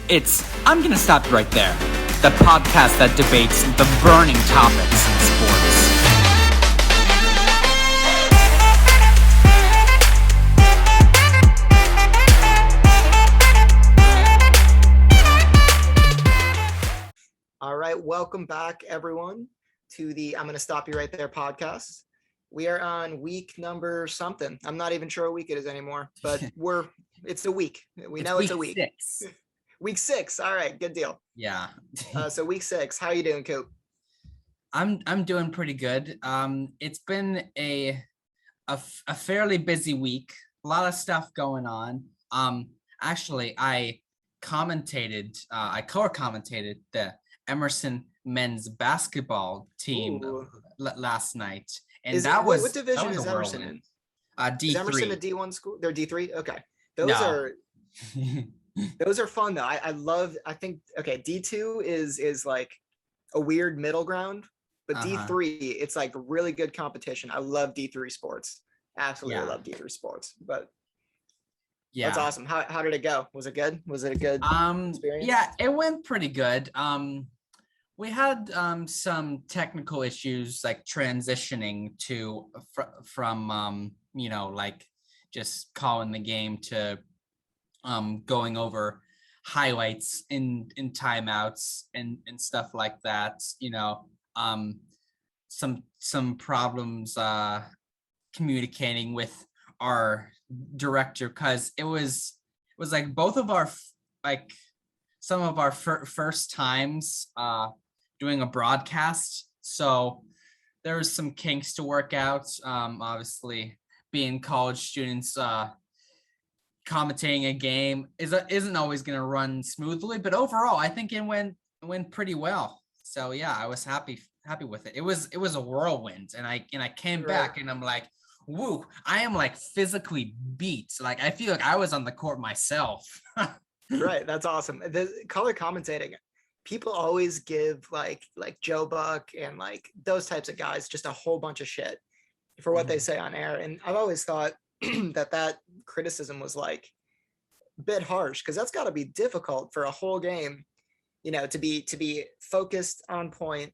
It's I'm Gonna Stop You Right There, the podcast that debates the burning topics in sports. All right, welcome back, everyone, to the I'm Gonna Stop You Right There podcast. We are on week number something. I'm not even sure what week it is anymore, but it's a week. We know it's a week. 6. Week 6. All right, good deal. Yeah. So week 6. How you doing, Coop? I'm doing pretty good. It's been a fairly busy week. A lot of stuff going on. Actually, I co-commentated the Emerson men's basketball team last night, and what division is Emerson in? D3. Is Emerson a D1 school? They're D3. Okay, those are fun though. I think D2 is like a weird middle ground, but D3 it's like really good competition. I love D3 sports. Absolutely love D3 sports. But yeah, that's awesome. How did it go? Was it good? Was it a good experience? Yeah, it went pretty good. We had some technical issues like transitioning from like just calling the game to going over highlights in timeouts and stuff like that. Some problems communicating with our director, because it was like both of our some of our first times doing a broadcast, so there's some kinks to work out. Obviously, being college students, commentating a game isn't always going to run smoothly, but overall, I think it went pretty well. So yeah, I was happy with it. It was a whirlwind, and I came back, and I'm like, woo! I am like physically beat. Like I feel like I was on the court myself. Right, that's awesome. The color commentating, people always give like Joe Buck and like those types of guys just a whole bunch of shit for what they say on air, and I've always thought that criticism was like a bit harsh, because that's got to be difficult for a whole game, to be focused, on point,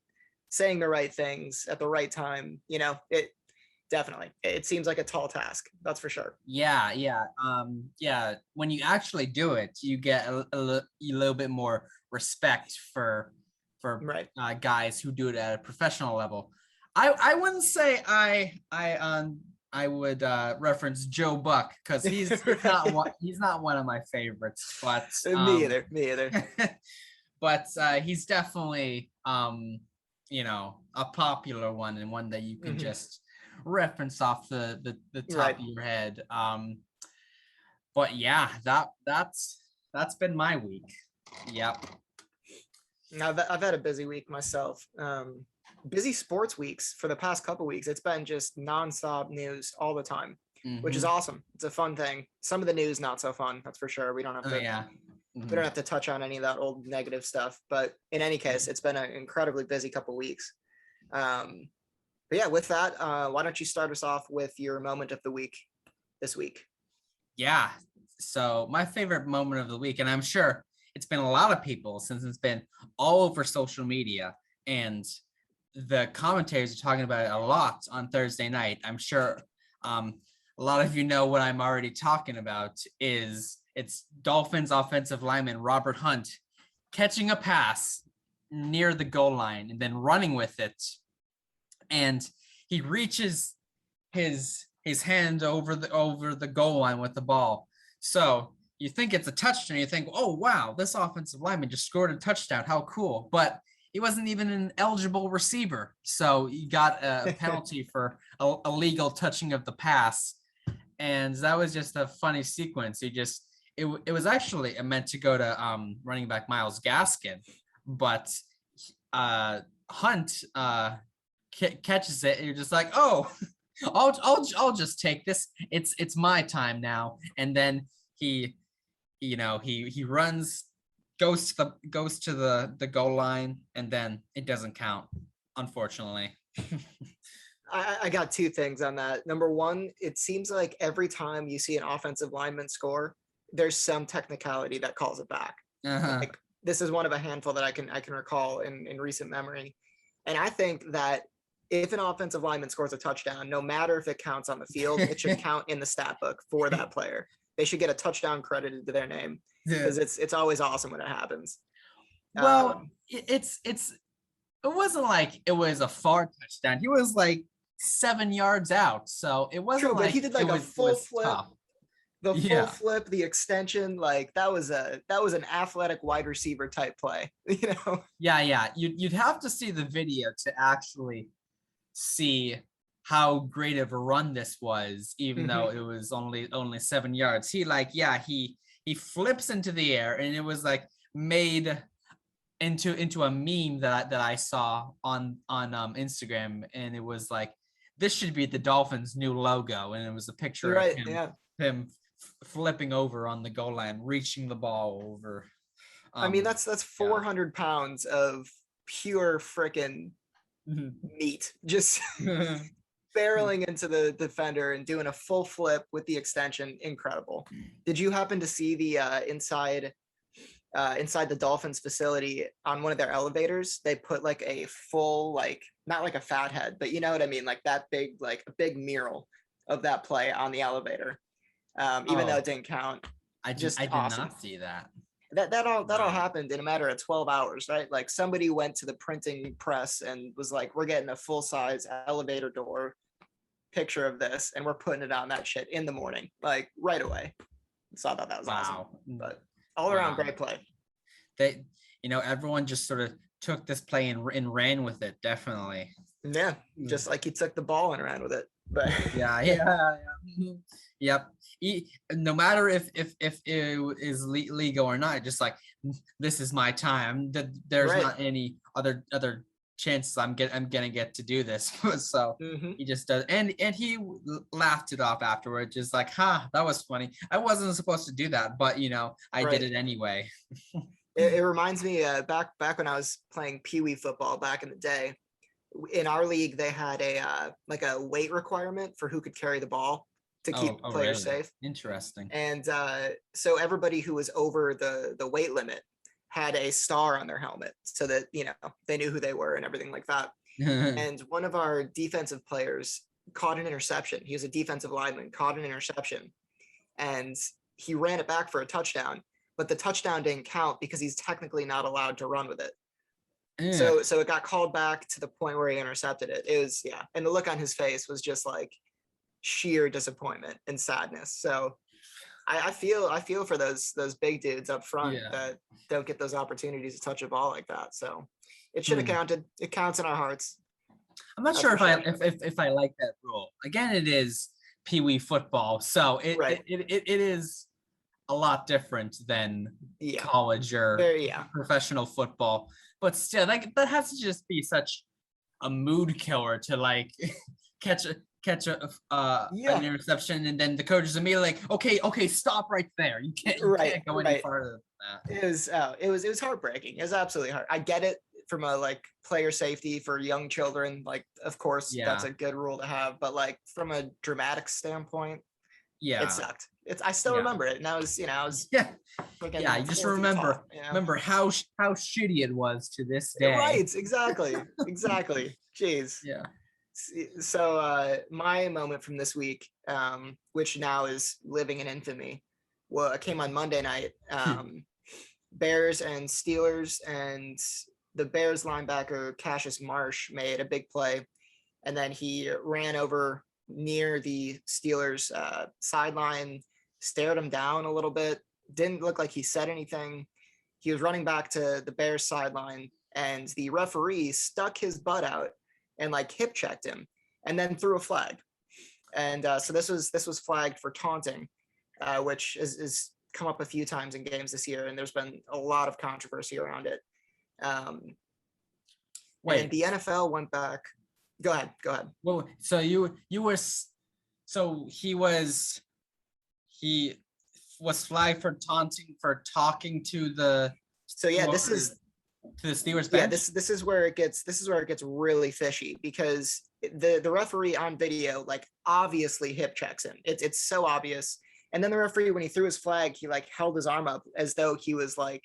saying the right things at the right time. It seems like a tall task, that's for sure. Yeah. When you actually do it, you get a little bit more respect for right. Guys who do it at a professional level. I wouldn't say I would reference Joe Buck, because he's not one of my favorites, but me either. But he's definitely a popular one, and one that you can just reference off the top of your head. But yeah, that's been my week. Yep. Now I've had a busy week myself. Busy sports weeks for the past couple weeks. It's been just nonstop news all the time, which is awesome. It's a fun thing. Some of the news not so fun, that's for sure. We don't have to we don't have to touch on any of that old negative stuff, but in any case, it's been an incredibly busy couple weeks. But yeah, with that, why don't you start us off with your moment of the week this week? Yeah, so my favorite moment of the week, and I'm sure it's been a lot of people since it's been all over social media, and the commentators are talking about it a lot on Thursday night. I'm sure a lot of you know what I'm already talking about. It's Dolphins offensive lineman Robert Hunt catching a pass near the goal line and then running with it, and he reaches his hand over the goal line with the ball. So you think it's a touchdown. You think, oh wow, this offensive lineman just scored a touchdown. How cool! But he wasn't even an eligible receiver, so he got a penalty for illegal touching of the pass, and that was just a funny sequence. It was actually meant to go to running back Myles Gaskin, but Hunt catches it, and you're just like, oh, I'll just take this. It's my time now, and then he runs. Goes to the goal line, and then it doesn't count, unfortunately. I got two things on that. Number one, it seems like every time you see an offensive lineman score, there's some technicality that calls it back. Uh-huh. Like this is one of a handful that I can recall in recent memory. And I think that if an offensive lineman scores a touchdown, no matter if it counts on the field, it should count in the stat book for that player. They should get a touchdown credited to their name Yeah. because it's always awesome when it happens. Well, it wasn't like it was a far touchdown. He was like 7 yards out, so it wasn't True, but like he did like a it full was flip. tough. The full Yeah. flip, the extension, like that was an athletic wide receiver type play, you know. Yeah. You'd have to see the video to actually see how great of a run this was, even though it was only 7 yards. He flips into the air, and it was like made into a meme that I saw on Instagram, and it was like, this should be the Dolphins' new logo, and it was a picture You're of right, yeah. him flipping over on the goal line, reaching the ball over. I mean, that's 400 pounds of pure freaking meat, just barreling into the defender and doing a full flip with the extension. Incredible. Did you happen to see the inside the Dolphins facility on one of their elevators? They put like a full, like, not like a fat head, but you know what I mean, like that big, like a big mural of that play on the elevator. Even though it didn't count. I did awesome. not see that. That all happened in a matter of 12 hours, right? Like somebody went to the printing press and was like, we're getting a full size elevator door picture of this, and we're putting it on that shit in the morning, like right away. So I thought that was awesome. But all around great play. They, everyone just sort of took this play and ran with it. Definitely. Yeah, just like he took the ball and ran with it. But yeah. Yep. No matter if it is legal or not, just like, this is my time. There's not any other chances I'm gonna get to do this. So he just does, and he laughed it off afterward, just like, that was funny. I wasn't supposed to do that, but I did it anyway. It reminds me back when I was playing Pee Wee football back in the day. In our league, they had a weight requirement for who could carry the ball to keep players safe. Interesting. And so everybody who was over the weight limit had a star on their helmet, so that they knew who they were and everything like that. And one of our defensive players caught an interception. He was a defensive lineman, caught an interception, and he ran it back for a touchdown. But the touchdown didn't count because he's technically not allowed to run with it. So it got called back to the point where he intercepted it. It was, and the look on his face was just like sheer disappointment and sadness. So I feel for those big dudes up front that don't get those opportunities to touch a ball like that. So it should have counted. It counts in our hearts. I'm not sure if I like that rule. Again, it is Pee Wee football, so it is a lot different than college or professional football. But still, that has to just be such a mood killer to like catch an interception, and then the coach is immediately like, okay, stop right there. You can't go any farther than that. It was heartbreaking. It was absolutely hard. I get it from a like player safety for young children. Like, of course, that's a good rule to have. But like from a dramatic standpoint, it sucked. I still remember it, and I was you just remember how shitty it was to this day. Right, exactly. Jeez. Yeah. So my moment from this week, which now is living in infamy, it came on Monday night. Bears and Steelers, and the Bears linebacker Cassius Marsh made a big play, and then he ran over near the Steelers sideline, stared him down a little bit, didn't look like he said anything. He was running back to the Bears sideline, and the referee stuck his butt out and like hip checked him and then threw a flag. And so this was flagged for taunting, which is come up a few times in games this year, and there's been a lot of controversy around it. And the NFL went back. Go ahead. Well, so he was flagged for taunting, for talking to the. So this is to the Steelers bench. Yeah, this is where it gets really fishy, because the referee on video like obviously hip checks him. It's so obvious. And then the referee, when he threw his flag, he like held his arm up as though he was like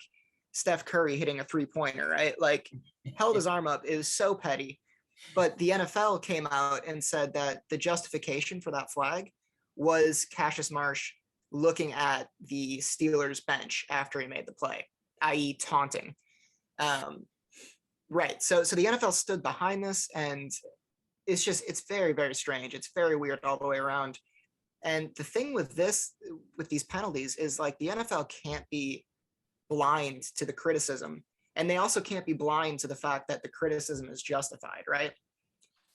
Steph Curry hitting a 3-pointer, right? Like, held his arm up. It was so petty. But the NFL came out and said that the justification for that flag was Cassius Marsh looking at the Steelers bench after he made the play, i.e., taunting. Right. So the NFL stood behind this, and it's very, very strange. It's very weird all the way around. And the thing with these penalties is, like, the NFL can't be blind to the criticism, and they also can't be blind to the fact that the criticism is justified, right?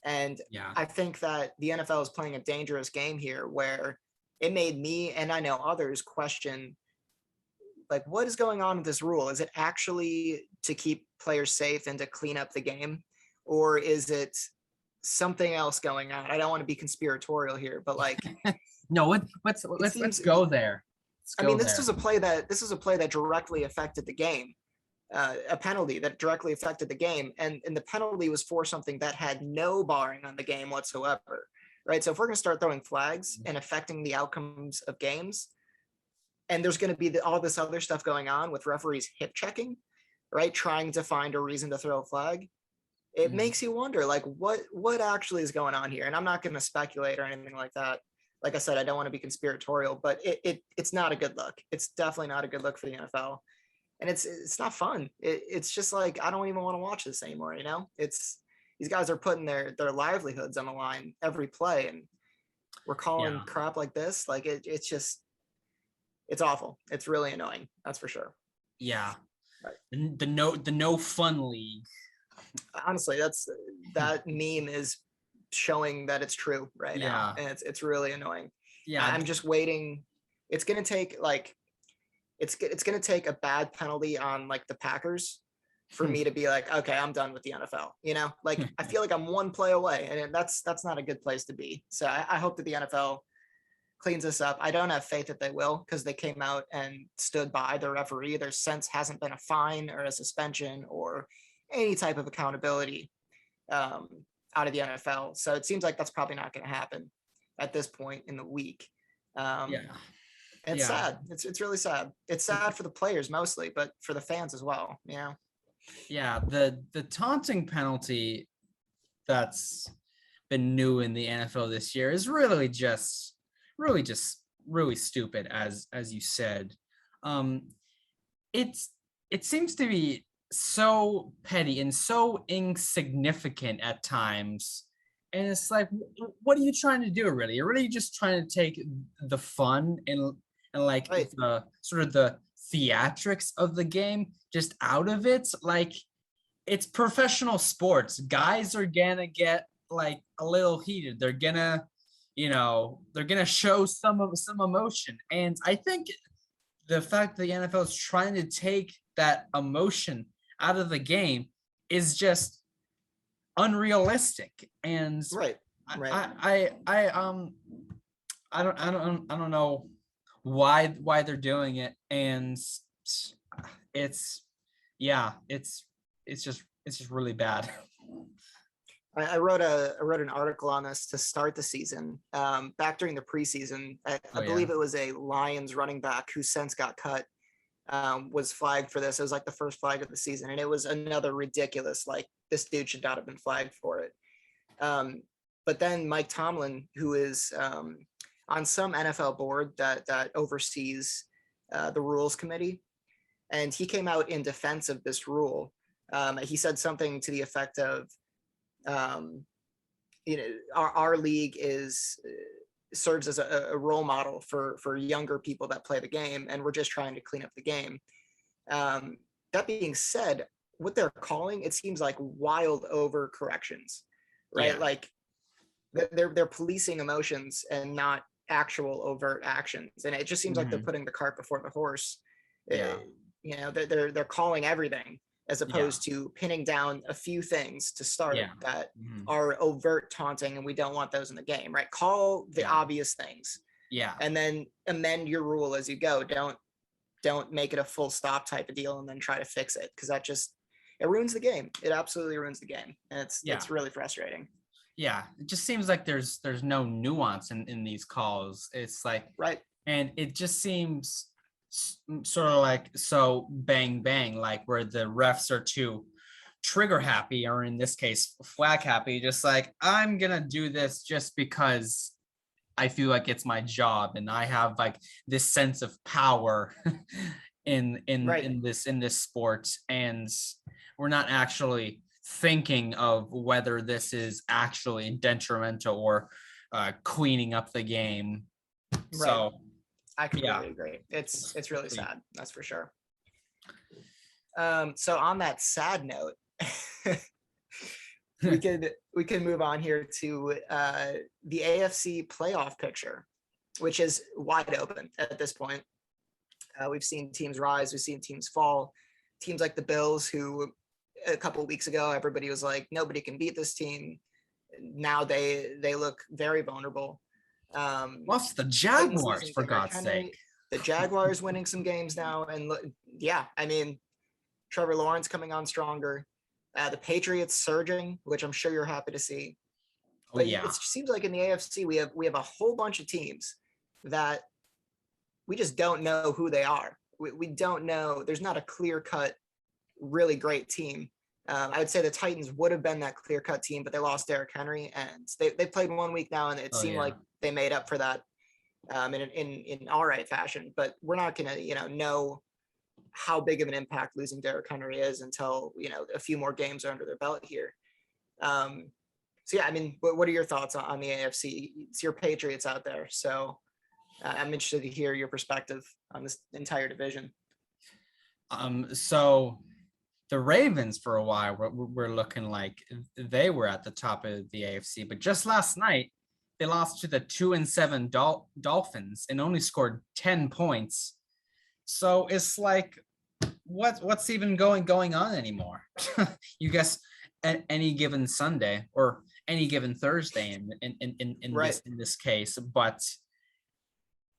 And Yeah. I think that the NFL is playing a dangerous game here, where it made me, and I know others, question, like, what is going on with this rule? Is it actually to keep players safe and to clean up the game, or is it something else going on? I don't want to be conspiratorial here, but, like, No, let's go there. I mean, this is a play that directly affected the game, a penalty that directly affected the game, and the penalty was for something that had no bearing on the game whatsoever, right? So if we're going to start throwing flags and affecting the outcomes of games, and there's going to be all this other stuff going on with referees hip checking, right, trying to find a reason to throw a flag, it makes you wonder, like, what actually is going on here? And I'm not going to speculate or anything like that. Like I said, I don't want to be conspiratorial, but it's not a good look. It's definitely not a good look for the NFL, and it's not fun. It's just like, I don't even want to watch this anymore. You know, these guys are putting their livelihoods on the line every play, and we're calling crap like this. Like, it's just, it's awful. It's really annoying. That's for sure. Yeah. Right. The no fun league. Honestly, that meme is showing that it's true right now, and it's really annoying. Yeah, I'm just waiting. It's gonna take, like, it's gonna take a bad penalty on, like, the Packers for me to be like, okay, I'm done with the NFL. You know, like, I feel like I'm one play away, and that's not a good place to be. So I hope that the NFL cleans this up. I don't have faith that they will, because they came out and stood by the referee. There since hasn't been a fine or a suspension or any type of accountability out of the NFL. So it seems like that's probably not going to happen at this point in the week. It's sad. It's really sad. It's sad for the players mostly, but for the fans as well. You know? Yeah. The taunting penalty that's been new in the NFL this year is really stupid, as you said. It seems to be so petty and so insignificant at times, and it's like, what are you trying to do? Really, you're really just trying to take the fun and like, Right. the sort of the theatrics of the game just out of it. Like, it's professional sports. Guys are gonna get, like, a little heated. They're gonna show some emotion, and I think the fact that the NFL is trying to take that emotion out of the game is just unrealistic. And Right. I don't know why they're doing it, and it's just really bad. I wrote an article on this to start the season. Back during the preseason, I believe it was a Lions running back who since got cut, was flagged for this. It was like the first flag of the season, and it was another ridiculous, like, this dude should not have been flagged for it. But then Mike Tomlin, who is on some NFL board that oversees the rules committee, and he came out in defense of this rule. He said something to the effect of, our league serves as a role model for younger people that play the game, and we're just trying to clean up the game. That being said, what they're calling, it seems like wild overcorrections, right? Like, they're policing emotions and not actual overt actions, and it just seems like they're putting the cart before the horse. They're calling everything, as opposed to pinning down a few things to start that are overt taunting, and we don't want those in the game, right? Call the obvious things, and then amend your rule as you go. Don't make it a full stop type of deal and then try to fix it, because it ruins the game. It absolutely ruins the game, and it's really frustrating. Yeah, it just seems like there's no nuance in these calls. It's like, right, and it just seems sort of like so bang bang, like where the refs are too trigger happy, or in this case flag happy, just like I'm gonna do this just because I feel like it's my job and I have like this sense of power Right. in this sport, and we're not actually thinking of whether this is actually detrimental or cleaning up the game. Right. So I yeah, completely agree. It's really complete. sad. That's for sure. So on that sad note, we can move on here to the AFC playoff picture, which is wide open at this point. We've seen teams rise, we've seen teams fall. Teams like the Bills, who a couple of weeks ago everybody was like nobody can beat this team. Now they look very vulnerable. What's the Titans Jaguars, losing for Derrick God's sake? Henry. The Jaguars winning some games now, and yeah, I mean Trevor Lawrence coming on stronger. The Patriots surging, which I'm sure you're happy to see. Oh But yeah. it seems like in the AFC we have a whole bunch of teams that we just don't know who they are. We don't know. There's not a clear cut, really great team. I would say the Titans would have been that clear cut team, but they lost Derrick Henry, and they played 1 week now, and it Oh seemed yeah. like they made up for that in all right fashion. But we're not gonna know how big of an impact losing Derrick Henry is until a few more games are under their belt here. So yeah, I mean, what are your thoughts on the AFC? It's your Patriots out there, so I'm interested to hear your perspective on this entire division. So the Ravens for a while were looking like they were at the top of the AFC, but just last night they lost to the 2-7 Dolphins and only scored 10 points. So it's like, what's even going on anymore? You guess at any given Sunday or any given Thursday in Right. this case, but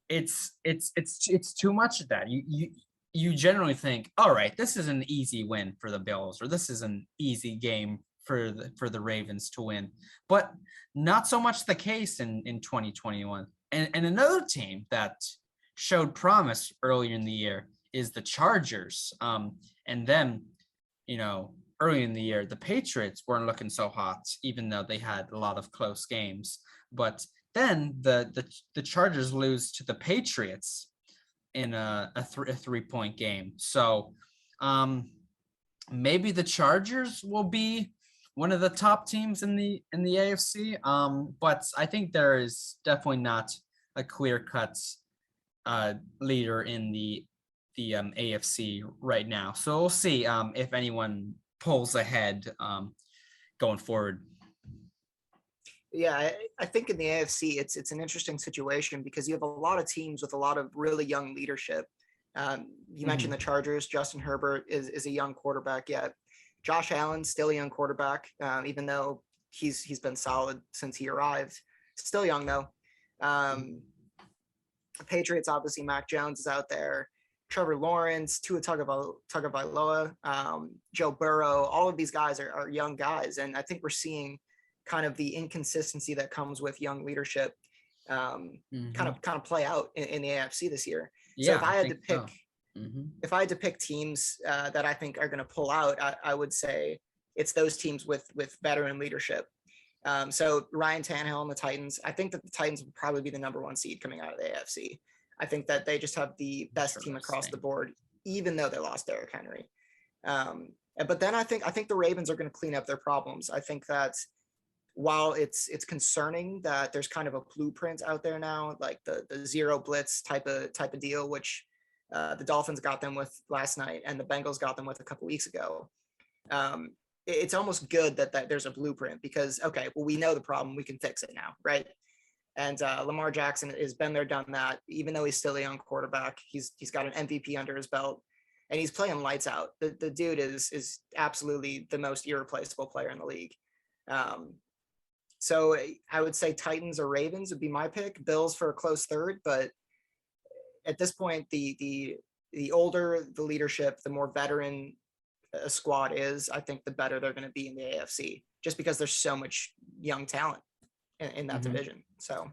it's too much of that. You generally think, all right, this is an easy win for the Bills, or this is an easy game for the Ravens to win, but not so much the case in 2021. And another team that showed promise earlier in the year is the Chargers. And then, early in the year, the Patriots weren't looking so hot, even though they had a lot of close games. But then the Chargers lose to the Patriots in a 3-point game. So maybe the Chargers will be one of the top teams in the AFC. But I think there is definitely not a clear cut leader in the AFC right now. So we'll see if anyone pulls ahead going forward. Yeah, I think in the AFC it's an interesting situation because you have a lot of teams with a lot of really young leadership. You mentioned the Chargers. Justin Herbert is a young quarterback yet. Josh Allen's still a young quarterback, even though he's been solid since he arrived. Still young though. Patriots, obviously, Mac Jones is out there. Trevor Lawrence, Tua Tagovailoa, Joe Burrow. All of these guys are young guys, and I think we're seeing kind of the inconsistency that comes with young leadership kind of play out in the AFC this year. Yeah, so if I had to pick teams that I think are going to pull out, I would say it's those teams with veteran leadership. So Ryan Tannehill and the Titans, I think that the Titans would probably be the number one seed coming out of the AFC. I think that they just have the best team across the board, even though they lost Derrick Henry. But then I think the Ravens are going to clean up their problems. I think that while it's concerning that there's kind of a blueprint out there now, like the zero blitz type of deal, which the Dolphins got them with last night and the Bengals got them with a couple weeks ago. It's almost good that there's a blueprint because, okay, well, we know the problem, we can fix it now, right? And Lamar Jackson has been there, done that. Even though he's still a young quarterback, he's got an MVP under his belt, and he's playing lights out. The dude is absolutely the most irreplaceable player in the league. So I would say Titans or Ravens would be my pick. Bills for a close third, but at this point, the older the leadership, the more veteran a squad is, I think the better they're going to be in the AFC, just because there's so much young talent in that division. So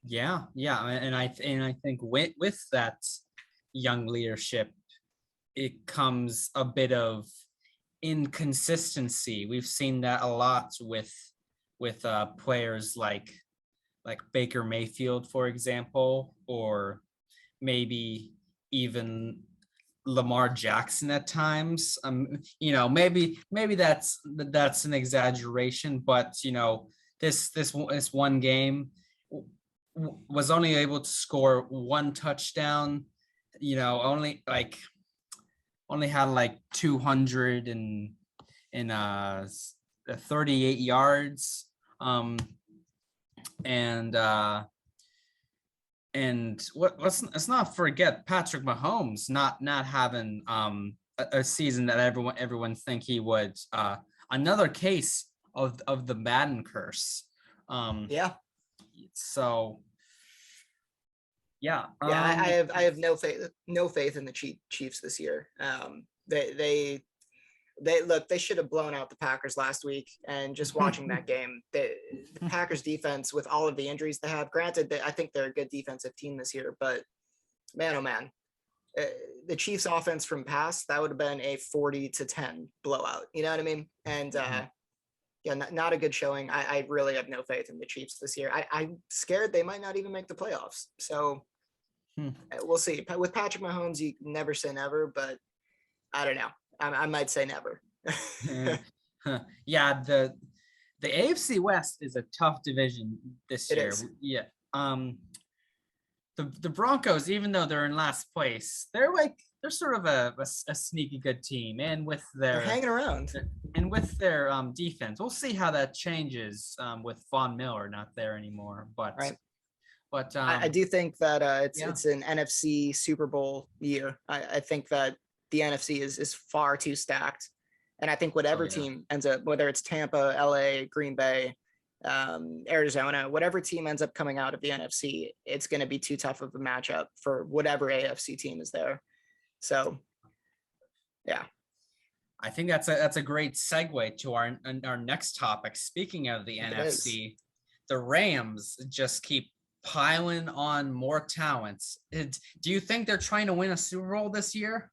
yeah, and I think with that, young leadership, it comes a bit of inconsistency. We've seen that a lot with players like Baker Mayfield, for example, or maybe even Lamar Jackson at times. Maybe that's an exaggeration, but this one game was only able to score one touchdown. Only had like 200 and 38 yards. And let's not forget Patrick Mahomes not having a season that everyone think he would. Another case of the Madden curse. Yeah. So yeah. I have no faith in the Chiefs this year. They look, they should have blown out the Packers last week. And just watching that game, the Packers defense, with all of the injuries they have, granted that I think they're a good defensive team this year, but man, oh man, the Chiefs offense from past, that would have been a 40-10 blowout. You know what I mean? And yeah, not a good showing. I really have no faith in the Chiefs this year. I'm scared they might not even make the playoffs. So we'll see. With Patrick Mahomes, you never say never, but I don't know. I might say never. Yeah, the AFC West is a tough division this year. Is. Yeah. The Broncos, even though they're in last place, they're sort of a sneaky good team, and they're hanging around, and with their defense, we'll see how that changes with Von Miller not there anymore. But right. But I do think that it's an NFC Super Bowl year. I think that the NFC is far too stacked. And I think whatever team ends up, whether it's Tampa, LA, Green Bay, Arizona, whatever team ends up coming out of the NFC, it's going to be too tough of a matchup for whatever AFC team is there. So, yeah. I think that's a great segue to our next topic. Speaking of the NFC, the Rams just keep piling on more talents. Do you think they're trying to win a Super Bowl this year?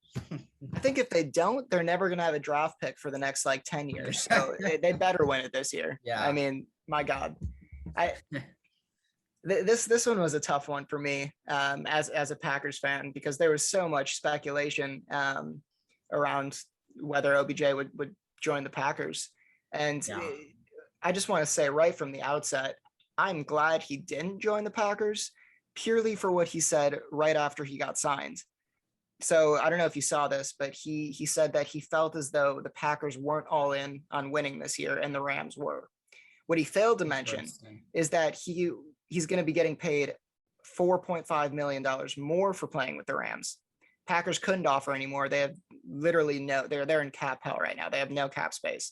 I think if they don't, they're never going to have a draft pick for the next 10 years. So they better win it this year. Yeah. I mean, my God, this one was a tough one for me as a Packers fan, because there was so much speculation around whether OBJ would join the Packers. And I just want to say right from the outset, I'm glad he didn't join the Packers, purely for what he said right after he got signed. So I don't know if you saw this, but he said that he felt as though the Packers weren't all in on winning this year and the Rams were. What he failed to mention is that he's going to be getting paid $4.5 million more for playing with the Rams. Packers couldn't offer anymore. They have literally they're in cap hell right now. They have no cap space.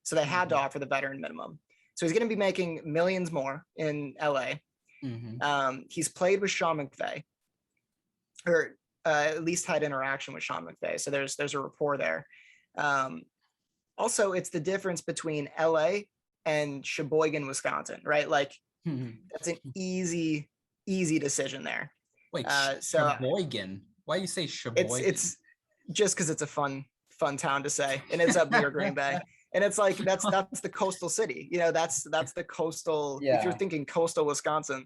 So they had to offer the veteran minimum. So he's going to be making millions more in LA. He's played with Sean McVay, or at least had interaction with Sean McVay. So there's a rapport there. Also, it's the difference between LA and Sheboygan, Wisconsin, right? That's an easy decision there. Wait, Sheboygan? Why do you say Sheboygan? It's just because it's a fun town to say, and it's up near Green Bay. And it's that's the coastal city, that's the coastal. If you're thinking coastal Wisconsin,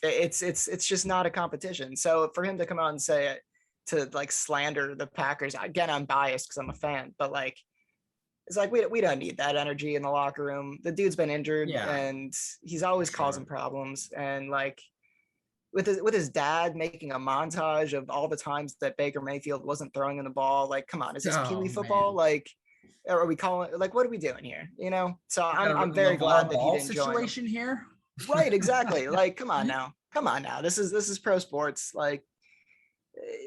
it's just not a competition. So for him to come out and say it, to slander the Packers, again, I'm biased because I'm a fan, but it's we don't need that energy in the locker room. The dude's been injured and he's always causing problems. And with his dad making a montage of all the times that Baker Mayfield wasn't throwing in the ball, come on, is this Pee Wee football? Are we calling what are we doing here? So I'm very glad that he didn't join situation here. Right, exactly. Come on now. This is pro sports.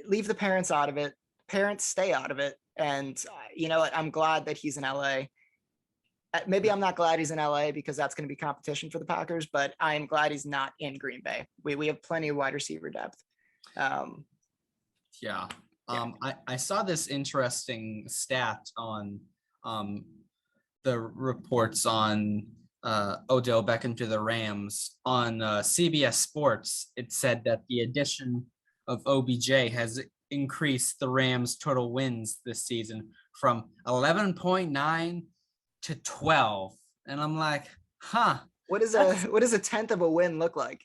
Leave the parents out of it. Parents stay out of it. And you know what? I'm glad that he's in LA. Maybe I'm not glad he's in LA because that's going to be competition for the Packers, but I'm glad he's not in Green Bay. We have plenty of wide receiver depth. I saw this interesting stat on the reports on Odell Beckham to the Rams on CBS Sports. It said that the addition of OBJ has increased the Rams' total wins this season from 11.9 to 12. And I'm like, huh. What does a tenth of a win look like?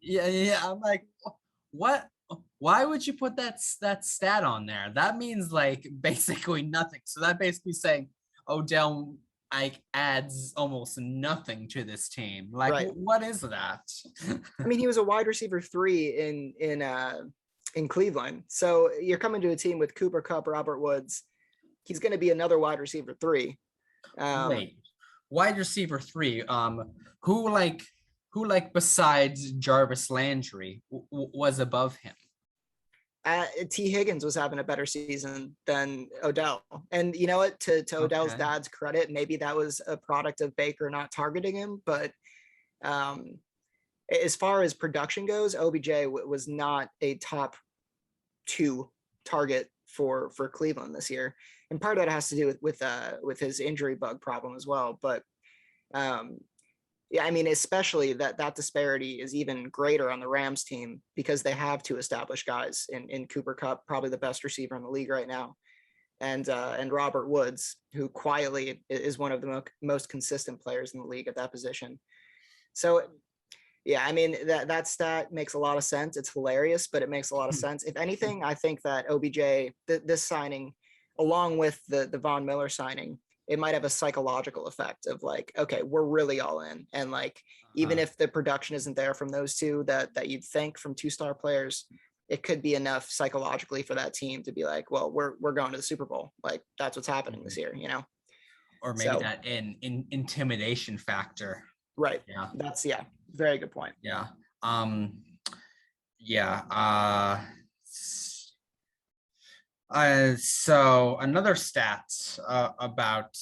Yeah. I'm like, what? Why would you put that stat on there? That means like basically nothing. So that basically saying Odell like adds almost nothing to this team. Like, right. What is that? I mean, he was a wide receiver 3 in Cleveland. So you're coming to a team with Cooper Kupp, Robert Woods. He's going to be another wide receiver 3. Wait, wide receiver 3. Who besides Jarvis Landry was above him? T. Higgins was having a better season than Odell. And you know what? To Odell's dad's credit, maybe that was a product of Baker not targeting him. But as far as production goes, OBJ was not a top 2 target for Cleveland this year. And part of that has to do with his injury bug problem as well. But yeah, I mean, especially that disparity is even greater on the Rams team because they have 2 established guys in Cooper Kupp, probably the best receiver in the league right now, and Robert Woods, who quietly is one of the most consistent players in the league at that position. So, yeah, I mean, that stat makes a lot of sense. It's hilarious, but it makes a lot of sense. If anything, I think that OBJ, this signing, along with the Von Miller signing, it might have a psychological effect of like, okay, we're really all in. And like, even if the production isn't there from those 2 that you'd think from 2-star players, it could be enough psychologically for that team to be like, well, we're going to the Super Bowl. Like that's what's happening this year, you know? Or maybe that intimidation factor. Right. Yeah. That's very good point. Yeah. So another stat about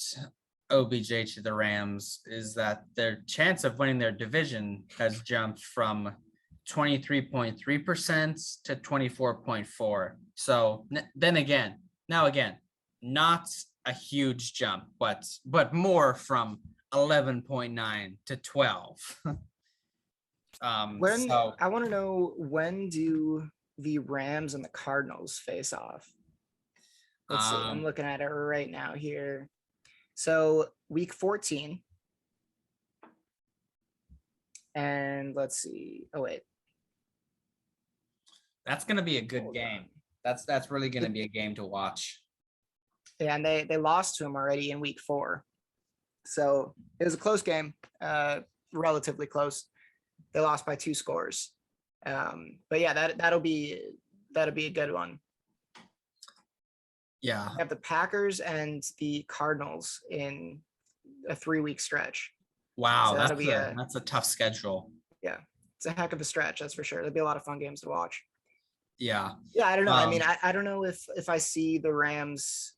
OBJ to the Rams is that their chance of winning their division has jumped from 23.3% to 24.4%. So then again, not a huge jump, but more from 11.9 to 12. I want to know, when do the Rams and the Cardinals face off? Let's see. I'm looking at it right now here. So week 14. And let's see. Oh, wait. That's going to be a good game. That's really going to be a game to watch. Yeah, and they lost to him already in week 4. So it was a close game, relatively close. They lost by 2 scores. But yeah, that'll be a good one. Yeah. We have the Packers and the Cardinals in a 3-week stretch. Wow, so that's a tough schedule. Yeah, it's a heck of a stretch, that's for sure. There'll be a lot of fun games to watch. Yeah. Yeah, I don't know. I mean, I don't know if I see the Rams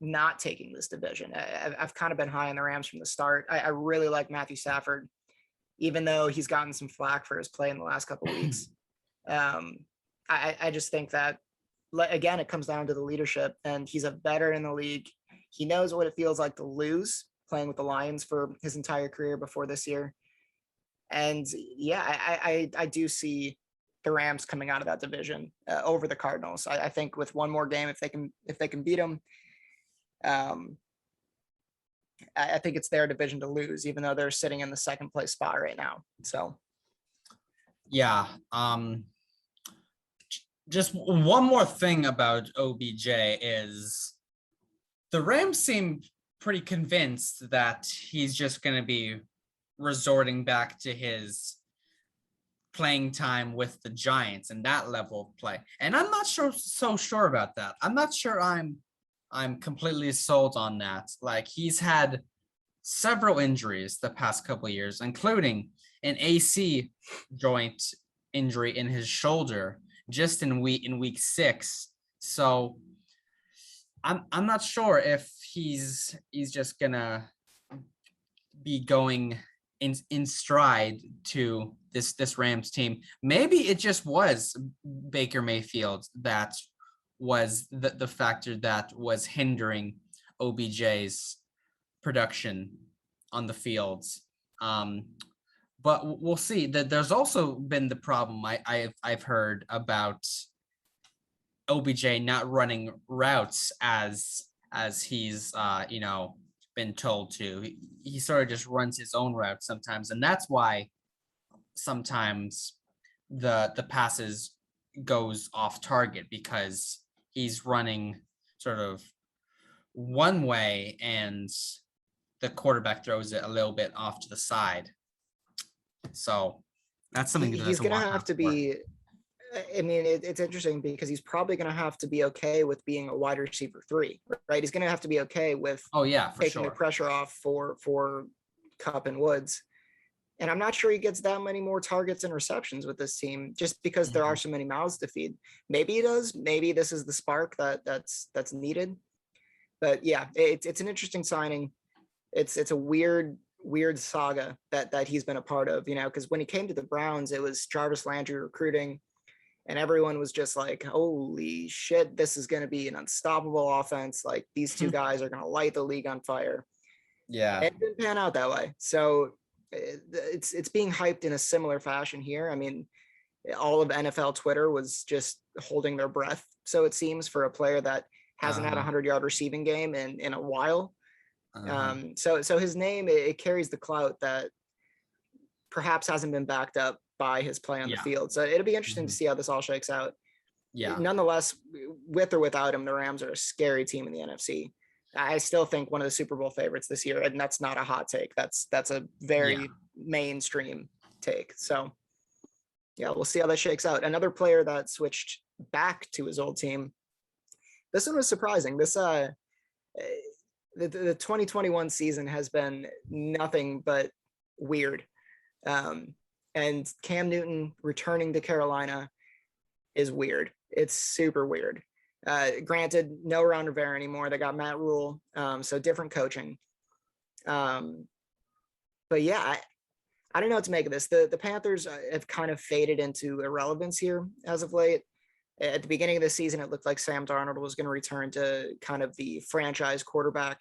not taking this division. I've kind of been high on the Rams from the start. I really like Matthew Stafford, even though he's gotten some flack for his play in the last couple of weeks. I just think that, again, it comes down to the leadership, and he's a veteran in the league. He knows what it feels like to lose, playing with the Lions for his entire career before this year. And yeah, I do see the Rams coming out of that division over the Cardinals. I think with one more game, if they can beat them, I think it's their division to lose, even though they're sitting in the 2nd place spot right now. So yeah. Just one more thing about OBJ is the Rams seem pretty convinced that he's just going to be resorting back to his playing time with the Giants and that level of play. And I'm not so sure about that. I'm not sure I'm completely sold on that. Like, he's had several injuries the past couple of years, including an AC joint injury in his shoulder just in week 6. So I'm not sure if he's just gonna be going in stride to this Rams team. Maybe it just was Baker Mayfield that was the factor that was hindering OBJ's production on the fields. but we'll see. That there's also been the problem I've heard about OBJ not running routes as he's been told to. He sort of just runs his own route sometimes, and that's why sometimes the passes goes off target, because he's running sort of one way and the quarterback throws it a little bit off to the side. So that's something that He's going to have to be. I mean, it's interesting because he's probably going to have to be okay with being a wide receiver 3, right? He's going to have to be okay with taking the pressure off for Kupp and Woods. And I'm not sure he gets that many more targets and receptions with this team, just because there are so many mouths to feed. Maybe he does. Maybe this is the spark that's needed. But yeah, it's an interesting signing. It's a weird saga that he's been a part of, because when he came to the Browns, it was Jarvis Landry recruiting. And everyone was just like, holy shit, this is going to be an unstoppable offense. Like, these two guys are going to light the league on fire. Yeah. And it didn't pan out that way. So it's being hyped in a similar fashion here. I mean, all of NFL Twitter was just holding their breath, so it seems, for a player that hasn't had a 100-yard receiving game in a while. So his name, it carries the clout that perhaps hasn't been backed up by his play on the field. So it'll be interesting to see how this all shakes out. Yeah. Nonetheless, with or without him, the Rams are a scary team in the NFC. I still think one of the Super Bowl favorites this year, and that's not a hot take. That's a very mainstream take. So yeah, we'll see how that shakes out. Another player that switched back to his old team. This one was surprising. The 2021 season has been nothing but weird. And Cam Newton returning to Carolina is weird. It's super weird. Granted, no Ron Rivera anymore. They got Matt Rule, so different coaching. But yeah, I don't know what to make of this. The Panthers have kind of faded into irrelevance here as of late. At the beginning of the season, it looked like Sam Darnold was going to return to kind of the franchise quarterback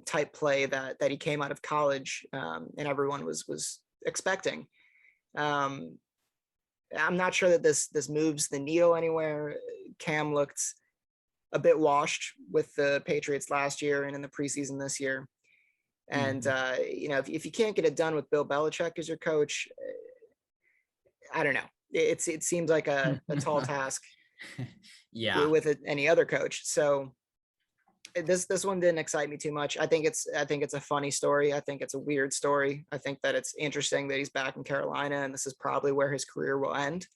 type play that he came out of college, and everyone was expecting. I'm not sure that this moves the needle anywhere. Cam looked a bit washed with the Patriots last year and in the preseason this year. And, if you can't get it done with Bill Belichick as your coach, I don't know. It seems like a tall task with any other coach. So this one didn't excite me too much. I think it's a funny story. I think it's a weird story. I think that it's interesting that he's back in Carolina, and this is probably where his career will end.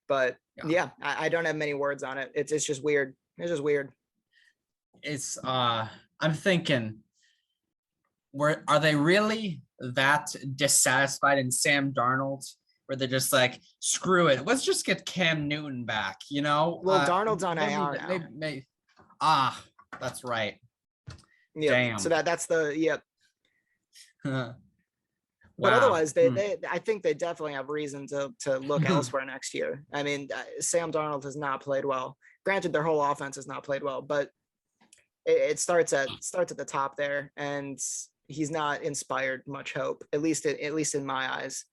But yeah, I don't have many words on it. It's just weird. It's just weird. It's I'm thinking, are they really that dissatisfied in Sam Darnold, where they're just like, screw it, let's just get Cam Newton back, Well, Darnold's on IR now. That's right. Yeah. Damn. So that's the Wow. But otherwise, they I think they definitely have reason to look elsewhere next year. I mean, Sam Darnold has not played well. Granted, their whole offense has not played well, but it starts at the top there, and he's not inspired much hope, at least in my eyes.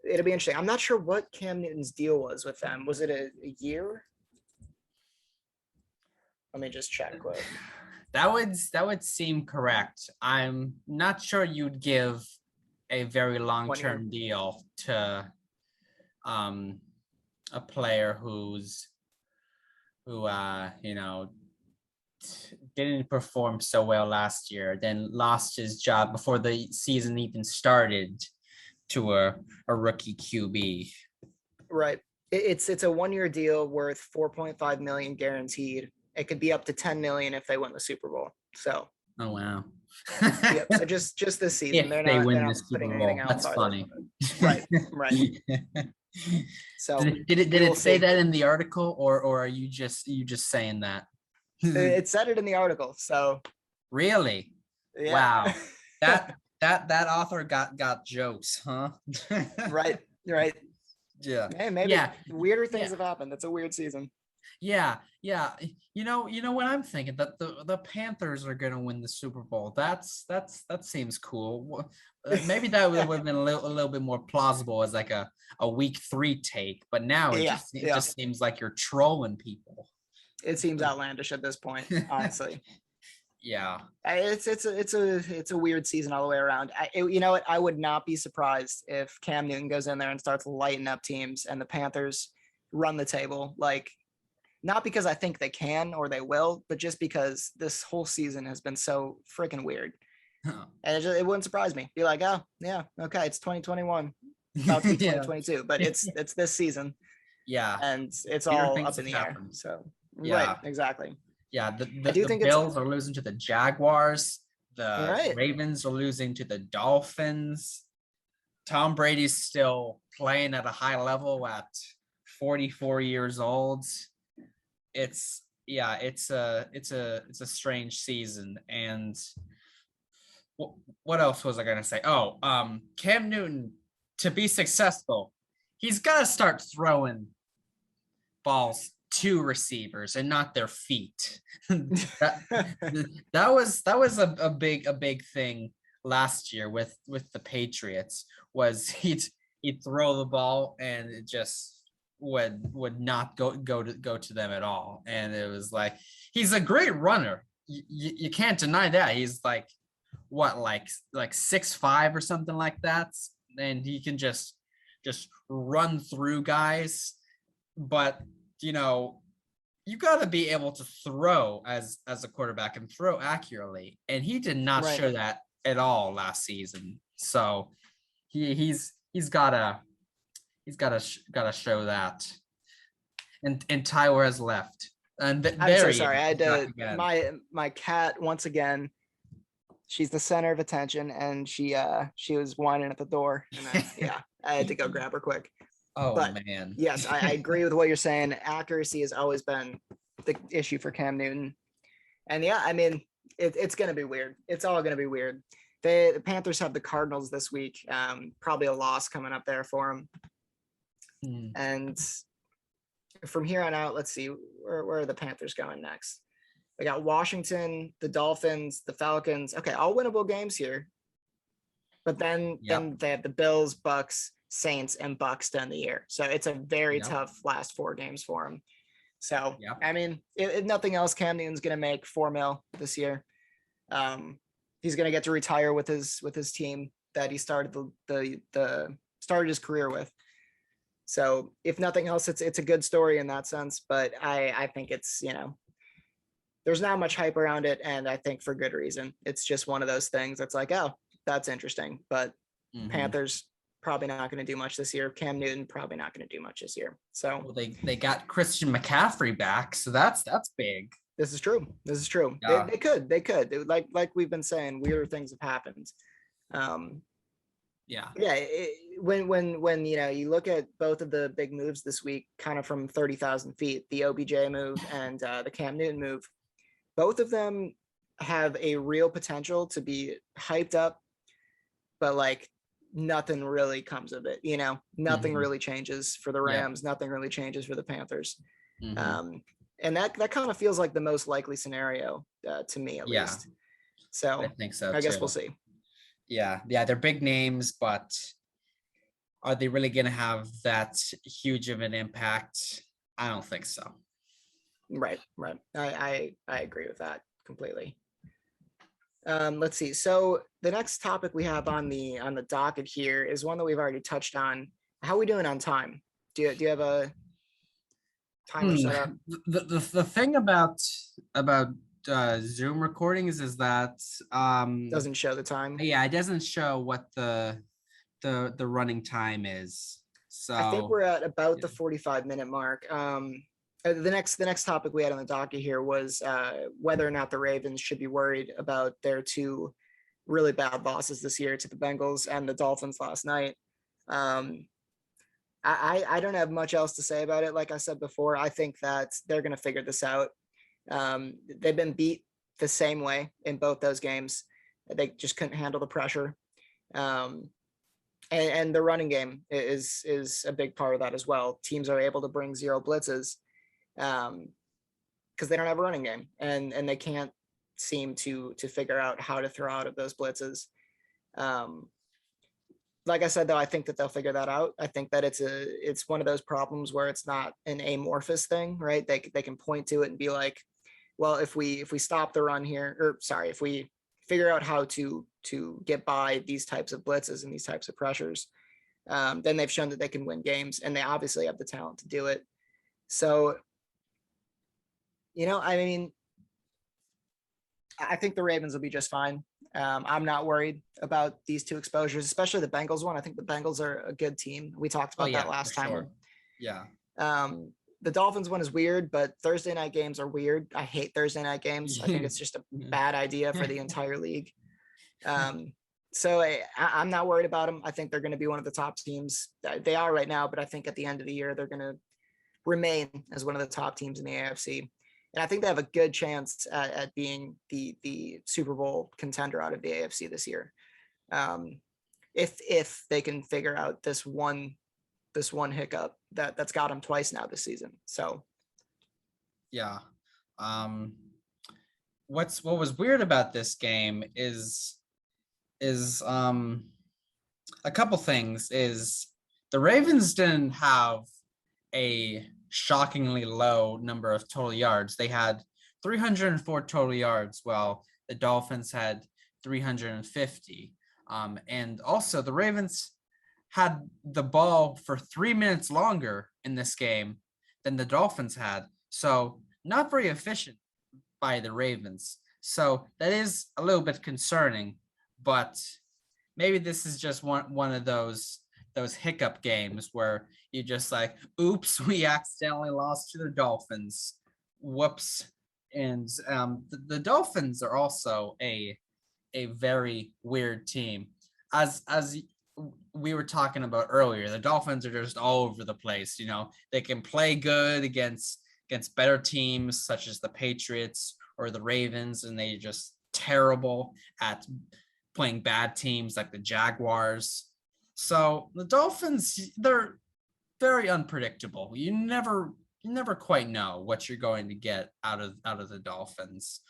It'll be interesting. I'm not sure what Cam Newton's deal was with them. Was it a year? Let me just check quick. That would seem correct. I'm not sure you'd give a very long-term deal to a player who didn't perform so well last year, then lost his job before the season even started to a rookie QB. Right. It's a 1-year deal worth $4.5 million guaranteed. It could be up to $10 million if they win the Super Bowl. So. Oh wow. Yep. So just this season, they're not putting anything out. That's funny. Right. So did it say that in the article, or are you just saying that? It said it in the article. So. Really? Yeah. Wow. That author got jokes, huh? Right. Yeah. Hey, maybe weirder things have happened. It's a weird season. Yeah, yeah. You know what I'm thinking, that the Panthers are gonna win the Super Bowl. That seems cool. Maybe that would have been a little bit more plausible as like a week 3 take, but now Yeah, it yeah. just seems like you're trolling people. It seems outlandish at this point, honestly. Yeah. It's a weird season all the way around. You know what? I would not be surprised if Cam Newton goes in there and starts lighting up teams, and the Panthers run the table. Like, not because I think they can or they will, but just because this whole season has been so freaking weird. And it wouldn't surprise me. Be like, oh yeah, okay, it's 2021, about to be Yeah. 2022, but it's this season, Yeah. and it's Weird all things up in have the air. happened. So right, Yeah. exactly. Yeah. I do The think it's Bills are losing to the Jaguars. The right. Ravens are losing to the Dolphins. Tom Brady's still playing at a high level at 44 years old. It's a strange season. And what else was I gonna say? Oh, Cam Newton, to be successful, he's gotta start throwing balls to receivers and not their feet. that, that was a big thing last year with the Patriots, was he'd throw the ball and it just would not go to them at all. And it was like, he's a great runner. You can't deny that. He's like, what, like 6'5" or something like that, and he can just run through guys. But you got to be able to throw as a quarterback and throw accurately, and he did not Right. show that at all last season. So he's gotta show that. And Tyler has left, and I'm so there he sorry. is. I had He's back to again. my cat once again. She's the center of attention, and she was whining at the door, and I had to go grab her quick. Oh But man. yes, I agree with what you're saying. Accuracy has always been the issue for Cam Newton, and yeah, I mean it's gonna be weird. It's all gonna be weird. The Panthers have the Cardinals this week. Probably a loss coming up there for them. And from here on out, let's see where are the Panthers going next. They got Washington, the Dolphins, the Falcons. Okay, all winnable games here. But then they have the Bills, Bucks, Saints, and Bucks to end the year. So it's a very tough last 4 games for him. So I mean, if nothing else, Cam Newton's going to make $4 million this year. He's going to get to retire with his team that he started started his career with. So if nothing else, it's a good story in that sense. But I think it's, there's not much hype around it, and I think for good reason. It's just one of those things that's like, oh, that's interesting. But Panthers probably not going to do much this year. Cam Newton probably not going to do much this year. So they got Christian McCaffrey back, so that's big. This is true. Yeah. They could. Like we've been saying, weirder things have happened. When you look at both of the big moves this week, kind of from 30,000 feet, the OBJ move and the Cam Newton move, both of them have a real potential to be hyped up, but like nothing really comes of it. Nothing really changes for the Rams. Nothing really changes for the Panthers. And that kind of feels like the most likely scenario to me, at least. So I think so. I guess we'll see. Yeah, they're big names, but are they really going to have that huge of an impact? I don't think so. Right. I agree with that completely. Let's see. So the next topic we have on the docket here is one that we've already touched on. How are we doing on time? Do you have a timer set up? The thing about Zoom recordings is that doesn't show the time. Yeah, it doesn't show what the running time is. So I think we're at about the 45-minute mark. The next topic we had on the docket here was whether or not the Ravens should be worried about their 2 really bad losses this year to the Bengals and the Dolphins last night. I don't have much else to say about it. Like I said before, I think that they're going to figure this out. They've been beat the same way in both those games. They just couldn't handle the pressure. And the running game is a big part of that as well. Teams are able to bring 0 blitzes, because they don't have a running game, and they can't seem to figure out how to throw out of those blitzes. Like I said, though, I think that they'll figure that out. I think that it's one of those problems where it's not an amorphous thing, right? They can point to it and be like, well, if we stop the run here, or sorry, if we figure out how to get by these types of blitzes and these types of pressures, then they've shown that they can win games, and they obviously have the talent to do it. So, I mean, I think the Ravens will be just fine. I'm not worried about these two exposures, especially the Bengals one. I think the Bengals are a good team. We talked about that last time. Sure. Yeah. The Dolphins one is weird, but Thursday night games are weird. I hate Thursday night games. I think it's just a bad idea for the entire league. So I'm not worried about them. I think they're going to be one of the top teams. They are right now, but I think at the end of the year, they're going to remain as one of the top teams in the AFC. And I think they have a good chance at being the Super Bowl contender out of the AFC this year. If they can figure out this one hiccup that's got them twice now this season. So yeah. What was weird about this game is a couple things. Is the Ravens didn't have a shockingly low number of total yards. They had 304 total yards, while the Dolphins had 350. And also the Ravens had the ball for 3 minutes longer in this game than the Dolphins had. So not very efficient by the Ravens. So that is a little bit concerning, but maybe this is just one of those hiccup games where you just like, oops, we accidentally lost to the Dolphins. Whoops. And the Dolphins are also a very weird team. As we were talking about earlier, the Dolphins are just all over the place. They can play good against better teams such as the Patriots or the Ravens, and they're just terrible at playing bad teams like the Jaguars. So the Dolphins, they're very unpredictable. You never quite know what you're going to get out of the Dolphins.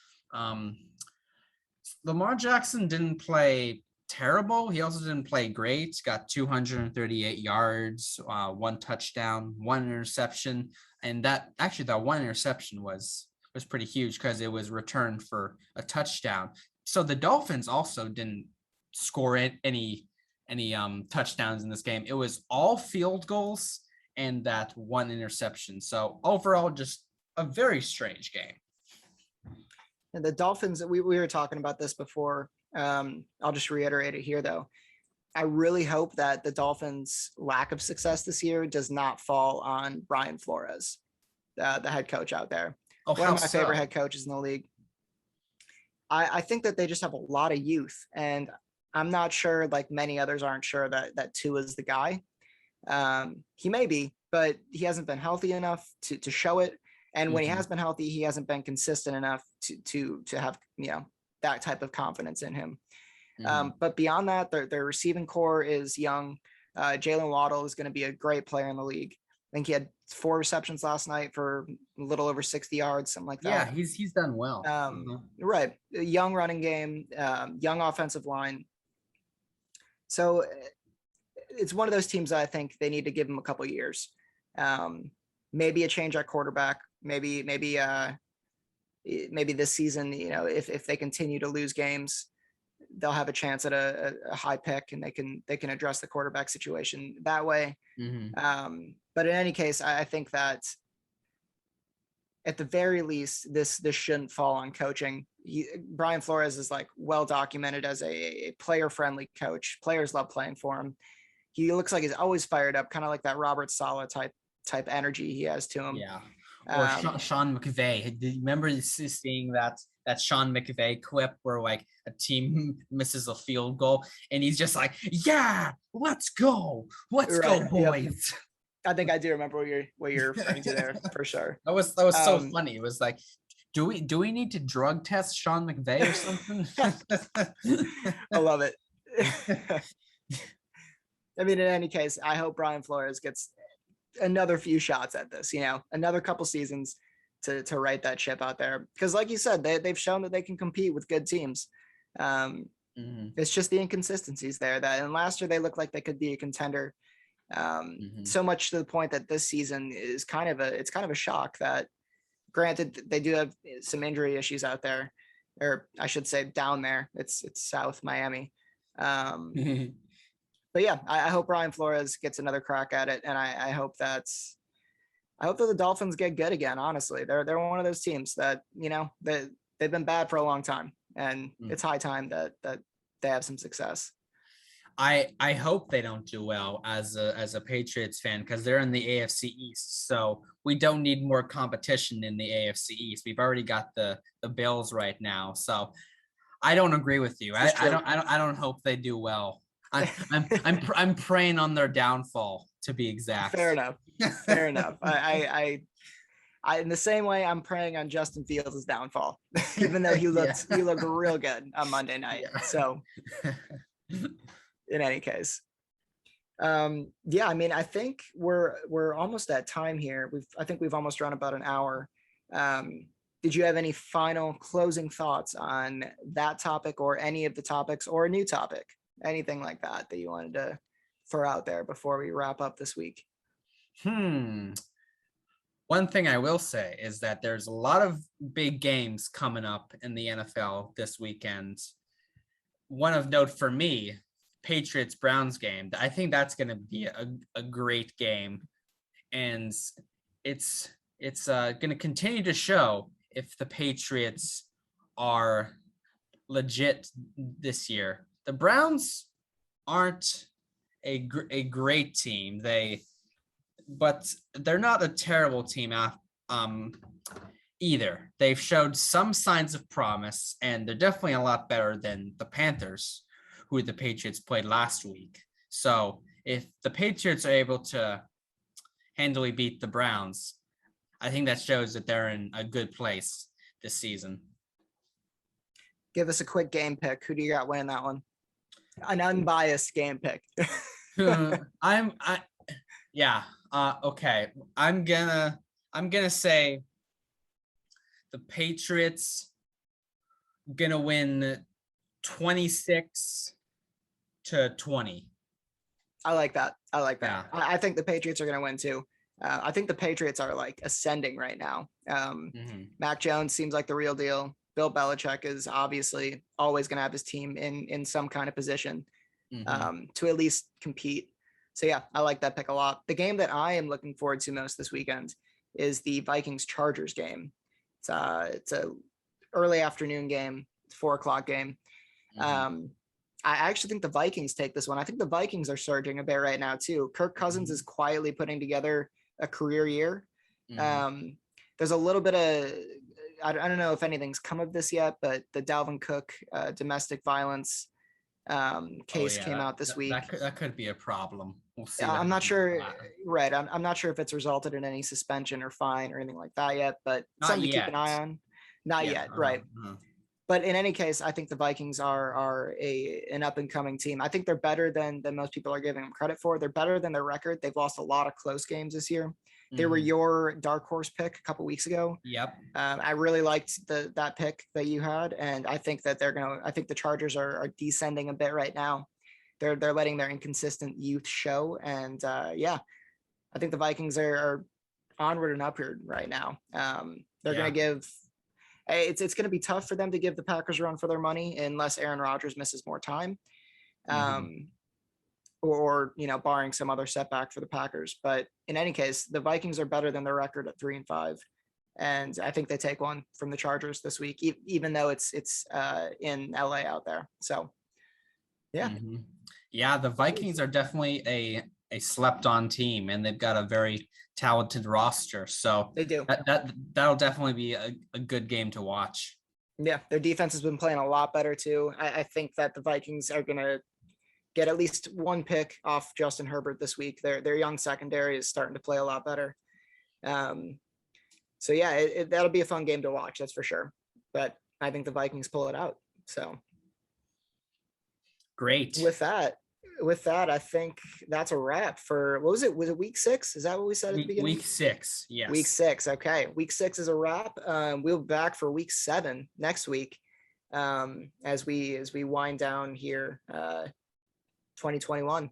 Lamar Jackson didn't play terrible. He also didn't play great. Got 238 yards, one touchdown, one interception, and that one interception was pretty huge because it was returned for a touchdown. So the Dolphins also didn't score any touchdowns in this game. It was all field goals and that one interception. So overall, just a very strange game. And the Dolphins, we were talking about this before. I'll just reiterate it here, though. I really hope that the Dolphins' lack of success this year does not fall on Brian Flores, the head coach out there. One of my favorite head coaches in the league. I think that they just have a lot of youth, and I'm not sure, like many others aren't sure that Tua is the guy. He may be, but he hasn't been healthy enough to show it. And when he has been healthy, he hasn't been consistent enough to have, that type of confidence in him. But beyond that, their receiving core is young. Jalen Waddle is going to be a great player in the league. I think he had 4 receptions last night for a little over 60 yards, something like that. Yeah, he's done well. Right. Young running game, young offensive line. So it's one of those teams that I think they need to give him a couple years. Maybe a change at quarterback. Maybe this season, if they continue to lose games, they'll have a chance at a high pick, and they can address the quarterback situation that way. But in any case, I think that at the very least, this shouldn't fall on coaching. Brian Flores is like well documented as a player-friendly coach. Players love playing for him. He looks like he's always fired up, kind of like that Robert Saleh type energy he has to him. Yeah. Or Sean McVay. Do you remember seeing that Sean McVay clip where like a team misses a field goal and he's just like, yeah, let's go, go, boys. Yep. I think I do remember what you're referring to there for sure. That was so funny. It was like, do we need to drug test Sean McVay or something? I love it. I mean, in any case, I hope Brian Flores gets another few shots at this, another couple seasons to right that ship out there. Because like you said, they've shown that they can compete with good teams. It's just the inconsistencies there and last year they looked like they could be a contender. So much to the point that this season is kind of a shock that, granted, they do have some injury issues out there, or I should say down there. It's South Miami. But yeah, I hope Brian Flores gets another crack at it, and I hope that the Dolphins get good again. Honestly, they're one of those teams that that they've been bad for a long time, and it's high time that they have some success. I hope they don't do well as a Patriots fan, because they're in the AFC East, so we don't need more competition in the AFC East. We've already got the Bills right now, so I don't agree with you. I don't hope they do well. I'm praying on their downfall, to be exact. Fair enough. Fair enough. I in the same way, I'm praying on Justin Fields' downfall, even though he looked real good on Monday night. Yeah. So in any case, yeah, I mean, I think we're almost at time here. I think we've almost run about an hour. Did you have any final closing thoughts on that topic, or any of the topics, or a new topic, anything like that you wanted to throw out there before we wrap up this week? One thing I will say is that there's a lot of big games coming up in the NFL this weekend. One of note for me, Patriots-Browns game. I think that's going to be a great game, and it's going to continue to show if the Patriots are legit this year. The Browns aren't a great team. But they're not a terrible team either. They've showed some signs of promise, and they're definitely a lot better than the Panthers, who the Patriots played last week. So if the Patriots are able to handily beat the Browns, I think that shows that they're in a good place this season. Give us a quick game pick. Who do you got winning that one? An unbiased game pick. Okay. I'm gonna say the Patriots gonna win 26-20. I like that. Yeah. I think the Patriots are gonna win too. I think the Patriots are like ascending right now. Mac Jones seems like the real deal. Bill Belichick is obviously always going to have his team in some kind of position to at least compete. So yeah, I like that pick a lot. The game that I am looking forward to most this weekend is the Vikings-Chargers game. It's a early afternoon game. It's 4:00 game. I actually think the Vikings take this one. I think the Vikings are surging a bit right now too. Kirk Cousins is quietly putting together a career year. There's a little bit of, I don't know if anything's come of this yet, but the Dalvin Cook domestic violence case came out this week. That could be a problem. We'll see. I'm not sure. Right. I'm not sure if it's resulted in any suspension or fine or anything like that yet, but something to keep an eye on. Not yet. Right. But in any case, I think the Vikings are an up and coming team. I think they're better than most people are giving them credit for. They're better than their record. They've lost a lot of close games this year. They were your dark horse pick a couple weeks ago. Yep. I really liked that pick that you had, and I think that I think the Chargers are descending a bit right now. They're letting their inconsistent youth show, and I think the Vikings are onward and upward right now. They're going to give. It's going to be tough for them to give the Packers a run for their money unless Aaron Rodgers misses more time. Or barring some other setback for the Packers. But in any case, the Vikings are better than their record at 3-5. And I think they take one from the Chargers this week, even though it's in LA out there. So, yeah. Yeah, the Vikings are definitely a slept on team, and they've got a very talented roster. So they do. That'll definitely be a good game to watch. Yeah, their defense has been playing a lot better too. I think that the Vikings are going to get at least one pick off Justin Herbert this week. Their young secondary is starting to play a lot better. So yeah, that'll be a fun game to watch. That's for sure. But I think the Vikings pull it out. So great. With that, with that, I think that's a wrap for, what was it? Was it week 6? Is that what we said at the beginning? Week 6, yes. Week 6. Okay. Week 6 is a wrap. We'll be back for week 7 next week. As we wind down here, 2021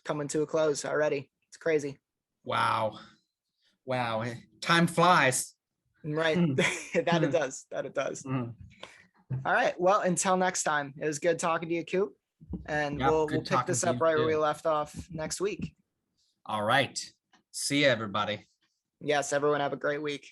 coming to a close already. It's crazy. Wow. Time flies. Right. That it does. All right. Well, until next time, it was good talking to you, Coop. And we'll pick this up right where we left off next week. All right. See you, everybody. Yes, everyone have a great week.